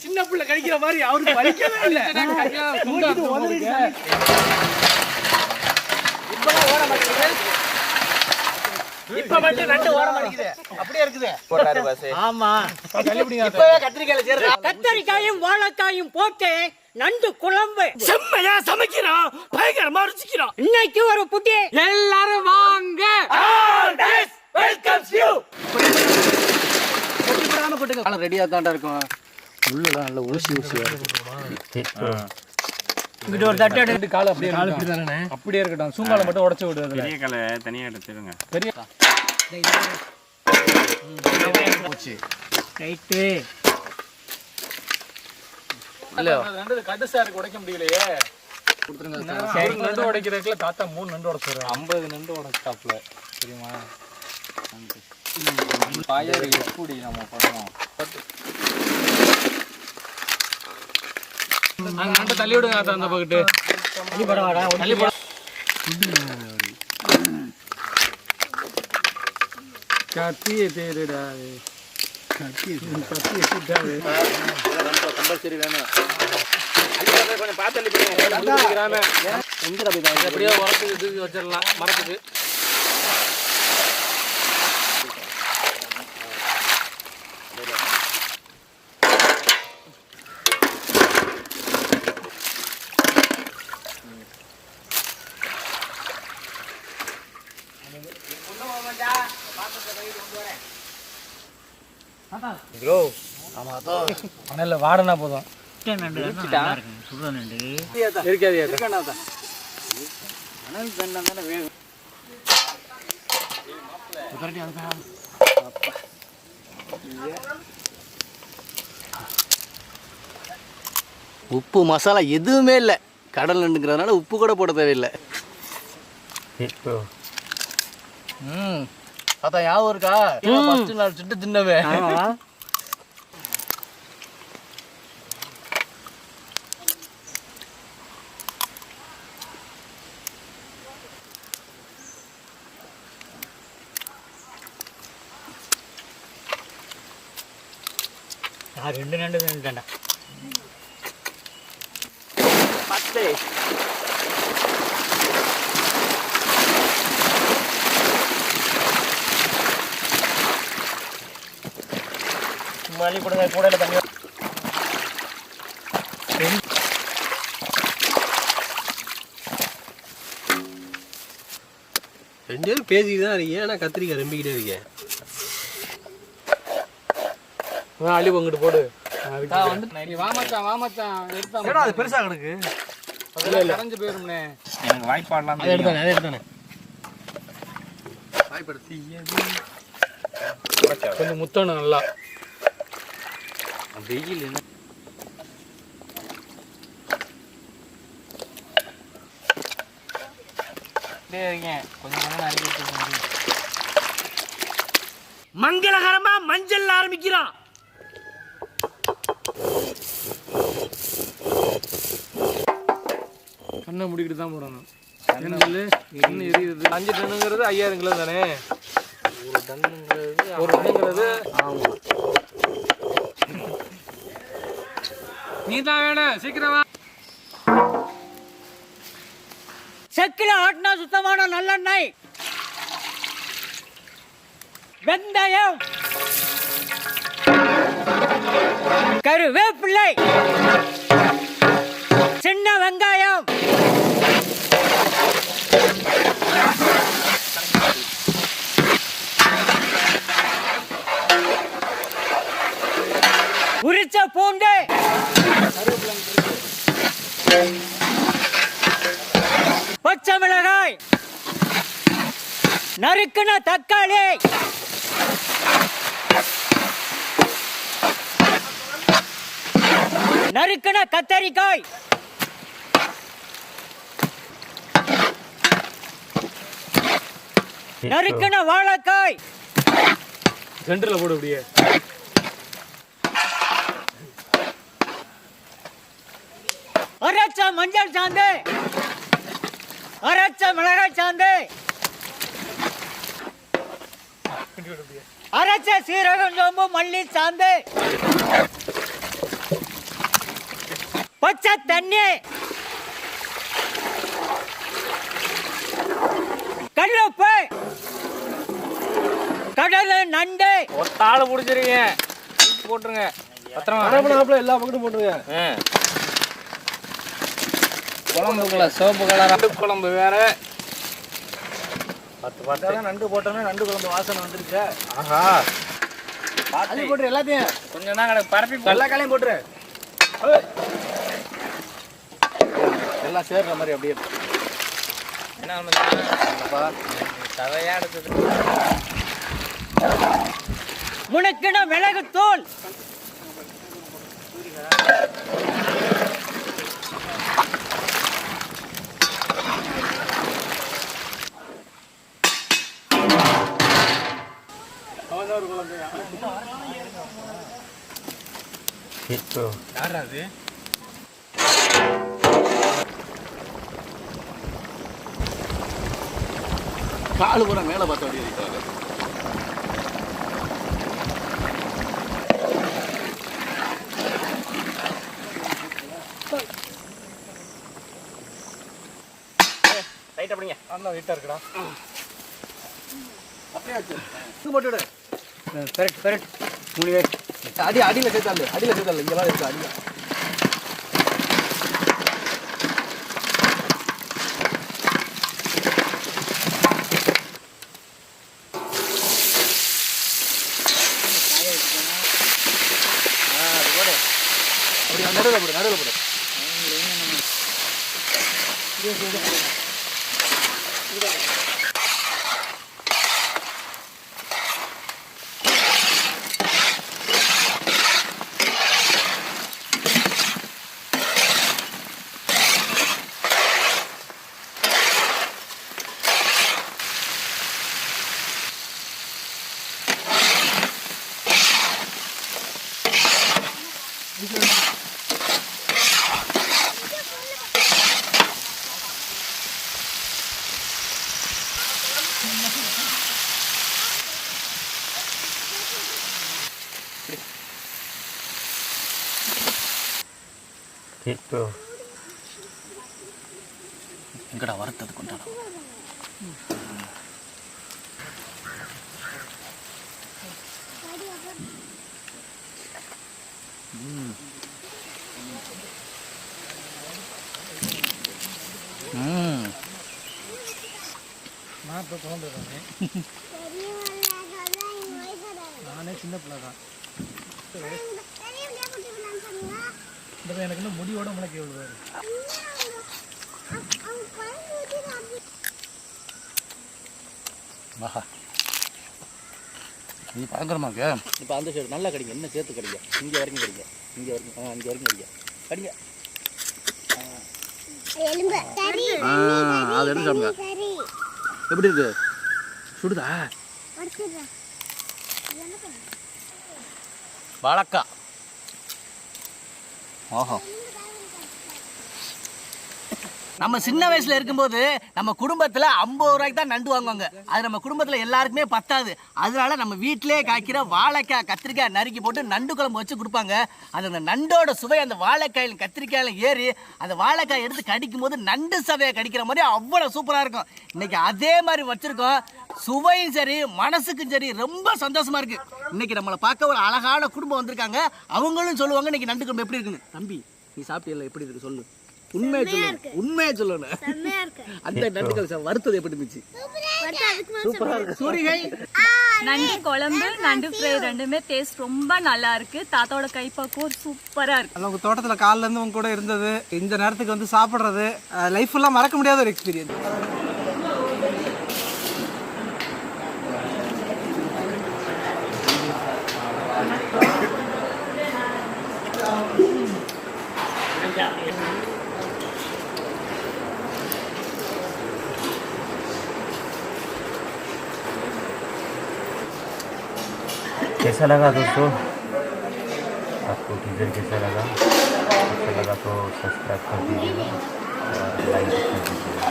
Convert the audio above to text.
சின்ன பிள்ளை கடிக்கிற மாதிரி அவருக்கு வலிக்கவே இல்லை. இப்ப மட்டும் ரெண்டு ஓரம் அடிக்குது. அப்படியே இருக்குது. போட்டாரு பாஸ். ஆமா. இப்பவே கத்திரிக்காயில சேருது. கத்திரிக்காயும் வாழைக்காயும் போட்டு நண்டு குழம்பு செம்மையா சமைக்கிறோம். பயங்கரமா ருசிக்கிறோம். இன்னைக்கு ஒரு புட்டி. எல்லாரும் வாங்க. All this welcomes you. கொட்டிடாம கொட்டுங்க. கால ரெடியா தான்டா இருக்கும். உள்ளலாம் நல்ல ஊசி ஊசியா இருக்கு. இங்க ஒரு தட்டு எடுத்து கால அப்படியே கால இப்படி தானே. அப்படியே இருக்கட்டும். சூங்கால மட்டும் உடைச்சு விடு. பெரிய கால தனியா எடுத்துடுங்க. பெரிய போச்சு. ரைட். இல்ல ரெண்டு கடுசாருக்கு உடைக்க முடியலையே. கொடுத்துருங்க. சரி நண்டு உடைக்கிறதுக்குள்ள தாத்தா 3 நண்டு உடைச்சாரு. 50 நண்டு உடைச்சாப்ல. தெரியுமா? பாயர் எப்படி நம்ம பண்ணுவோம்? அங்க நண்டு தள்ளி விடுங்க தாத்தா அந்த பக்கத்து. தள்ளி போடவாடா. தள்ளி போட. கத்தியே தேடுடா. கத்தியே தேடுடா. கம்பல்சரி வேணும். கொஞ்சம் பார்த்து தள்ளி போடுங்க. எப்படியோ உரத்துக்கு தூக்கி வச்சிடலாம் மரத்துக்கு. மணல்ல வாடனா போதும். உப்பு மசாலா எதுவுமே இல்லை. கடல் நண்டுங்கிறதுனால உப்பு கூட போட தேவையில்லை. அதான் ஞாபகம் இருக்கா? ஃபர்ஸ்ட் நாள் சுட்டு தின்னவே. நான் 2 நண்டு தின்னுட்டேன்டா. பத்து மல்லி கொடுங்க கூடையில தண்ணி. ரெண்டு பேரும் பேசிக்கிட்டு தான் இருக்கீங்க. ஆனால் கத்திரிக்காய் ரொம்பிக்கிட்டே இருக்கேன். அள்ளி பொங்கிட்டு போடு. அது பெருசா கிடக்கு. கரைஞ்சு போயிரும்னே. எனக்கு வாய்ப்பாடலாம். அதை எடுத்தானே வாய்ப்படுத்தி கொஞ்சம் முத்தணும் நல்லா. வெயில் என்ன மங்களகரமா மஞ்சள் ஆரம்பிக்கிறான். கண்ணை முடிக்கிட்டு தான் போடணும். என்ன எரியுது? 5 டன்னுங்கிறது 5000 கிலோ தானே. ஒரு டன்னுங்கிறது ஆமாம். நீ தான் வேணும். சீக்கிரம் வா. செக்கில ஆட்டினா சுத்தமான நல்லெண்ணெய், வெந்தயம், கருவேப்பிள்ளை, சின்ன வெங்காயம், உரிச்ச பூண்டு, பச்சை மிளகாய், நறுக்குன தக்காளி, நறுக்குன கத்தரிக்காய், நறுக்குன வாழைக்காய், சென்டர்ல போடு. அப்படியே அரைச்ச மஞ்சள் சாந்து, அரைச்ச மிளகாய் சாந்து, அரைச்ச சீரகம் சோம்பு மல்லி சாந்து பச்சை தண்ணி கல்லுப்பு கடலை நண்டு ஒரு தாளை பிடிச்சிருங்க போட்டுருங்க பத்திரமா எல்லா பக்கமும் போட்டுருங்க. குழம்புக்குள்ள சிவப்பு கலர் நண்டு குழம்பு வேற 10 நண்டு போட்டோம்னா நண்டு குழம்பு வாசனை வந்துருச்சு. ஆஹா அது போட்டுரு எல்லாத்தையும். கொஞ்சம் தான் கிடக்கு பரப்பி எல்லா காலையும் போட்டுரு. எல்லாம் சேர்ற மாதிரி அப்படியே என்ன தவையா எடுத்தது. முனக்கின மிளகு தூள் யாரா அது? காலு கூட மேலே பார்த்து அப்படி இருக்காங்க. ரைட் அப்படிங்க. நல்லா வெயிட்டா இருக்குடா. போட்டுவிடு. கரெக்ட் 3 பேர். அடியில் சேர்த்தாள் இங்கெல்லாம் இருக்கு அடியில். அப்படி நடுவில் போடு. எங்கடா வரத்தது கொண்டாடா. நான் இப்போ குழந்தைதானே. நானே சின்ன பிள்ளை தான். இந்த எனக்கு இன்னும் முடியோட முளைக்க விடுவாரு. ஆஹா இது பயங்கரமா இருக்கு. இப்போ அந்த சைடு நல்லா கிடைக்கும். என்ன சேர்த்து கிடைக்கும். இங்கே வரைக்கும் கிடைக்கும். இங்கே வரைக்கும் கிடைக்கும். கடிங்க. அது எடுத்து சாப்பிடுங்க. எப்படி இருக்கு? சுடுதா? வாழைக்காய். ஓஹோ. நம்ம சின்ன வயசுல இருக்கும்போது நம்ம குடும்பத்துல 50 ரூபாய்க்கு தான் நண்டு வாங்குவாங்க. அது நம்ம குடும்பத்துல எல்லாருக்குமே பத்தாது. அதனால நம்ம வீட்டிலேயே காய்க்கிற வாழைக்காய் கத்திரிக்காய் நறுக்கி போட்டு நண்டு குழம்பு வச்சு கொடுப்பாங்க. அந்த நண்டோட சுவை அந்த வாழைக்காயில் கத்திரிக்காயில ஏறி அந்த வாழைக்காய் எடுத்து கடிக்கும் போது நண்டு சதையை கடிக்கிற மாதிரி அவ்வளவு சூப்பரா இருக்கும். இன்னைக்கு அதே மாதிரி வச்சிருக்கோம். சுவையும் சரி மனசுக்கும் சரி ரொம்ப சந்தோஷமா இருக்கு. இன்னைக்கு நம்மளை பார்க்க ஒரு அழகான குடும்பம் வந்திருக்காங்க. அவங்களும் சொல்லுவாங்க இன்னைக்கு நண்டு குழம்பு எப்படி இருக்குன்னு. தம்பி நீ சாப்பிட்டியல்ல எப்படி இருக்கு சொல்லு. உண்மையை சொல்லணும். அந்த நண்டுகள் வறுத்தது எப்படி இருந்துச்சு? சூப்பரா இருக்கு. சூரிகை நண்டு குழம்பு நண்டு ஃப்ரை ரெண்டுமே டேஸ்ட் ரொம்ப நல்லா இருக்கு. தாத்தாவோட கைப்பக்குவம் சூப்பரா இருக்கு. உங்க தோட்டத்துல காலைல இருந்து உங்க கூட இருந்தது, இந்த நேரத்துக்கு வந்து சாப்பிடுறது லைஃப் எல்லாம் மறக்க முடியாத ஒரு எக்ஸ்பீரியன்ஸ். कैसा लगा दोस्तों? आपको टीजर कैसा लगा? अच्छा लगा तो सब्सक्राइब कर दीजिएगा और लाइक कर दीजिएगा।